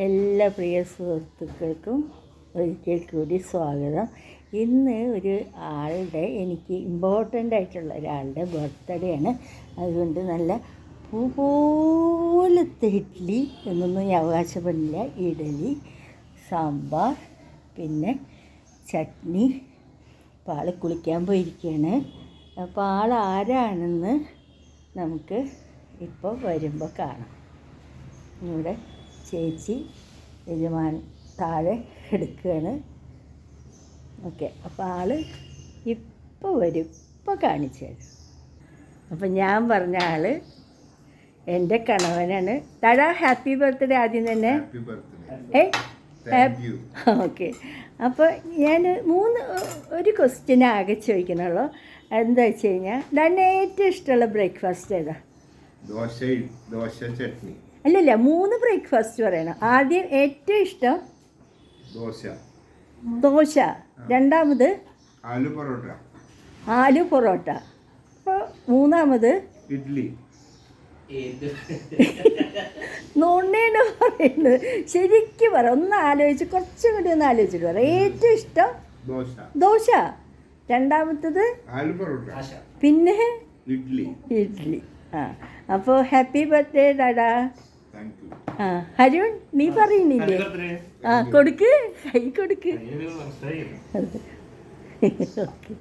എല്ലാ പ്രിയ സുഹൃത്തുക്കൾക്കും ഒരിക്കൽ കൂടി സ്വാഗതം. ഇന്ന് ഒരു ആളുടെ എനിക്ക് ഇമ്പോർട്ടൻ്റ് ആയിട്ടുള്ള ഒരാളുടെ ബർത്ത്ഡേ ആണ്. അതുകൊണ്ട് നല്ല പൂ പോലത്തെ ഇഡ്ഡലി എന്നൊന്നും ഞാൻ അവകാശപ്പെടില്ല. ഇഡ്ഡലി, സാമ്പാർ, പിന്നെ ചട്നി. അപ്പോൾ ആൾ കുളിക്കാൻ പോയിരിക്കുകയാണ്. അപ്പോൾ ആൾ ആരാണെന്ന് നമുക്ക് ഇപ്പോൾ വരുമ്പോൾ കാണാം. ഇവിടെ ചേച്ചി യജമാൻ താഴെ എടുക്കുകയാണ്. ഓക്കെ, അപ്പോൾ ആൾ ഇപ്പോൾ വരും, ഇപ്പോൾ കാണിച്ചു തരും. അപ്പം ഞാൻ പറഞ്ഞ ആൾ എൻ്റെ കണവനാണ്. താഴെ ഹാപ്പി ബർത്ത്ഡേ ആദ്യം തന്നെ. ഓക്കെ, അപ്പോൾ ഞാൻ ഒരു ക്വസ്റ്റ്യൻ ആകെ ചോദിക്കണുള്ളൂ. എന്താ വെച്ച് കഴിഞ്ഞാൽ തന്നെ ഏറ്റവും ഇഷ്ടമുള്ള ബ്രേക്ക്ഫാസ്റ്റ് ഏതാ? ദോശ ചട്നി. അല്ലല്ല, 3 ബ്രേക്ക്ഫാസ്റ്റ് പറയണം. ആദ്യം ഏറ്റവും ഇഷ്ടം ദോശ, രണ്ടാമത് ആലു പൊറോട്ട, അപ്പോൾ മൂന്നാമത് ഇഡ്ഡലി. നോണേണ് പറയുന്നത്. ശരിക്കും പറ, ഒന്ന് ആലോചിച്ച്, കുറച്ചും കൂടി ഒന്ന് ആലോചിച്ചിട്ട് പറ. ഏറ്റവും ഇഷ്ടം ദോശ, രണ്ടാമത്തത് ആലു പൊറോട്ട, പിന്നെ ഇഡ്ഡലി. ആ, അപ്പോൾ ഹാപ്പി ബർത്ത്ഡേ ഡാഡാ. ആ, ഹരുൺ നീ പറയുന്നില്ലേ? ആ, കൊടുക്ക്, കൈ കൊടുക്ക്. ഓക്കെ.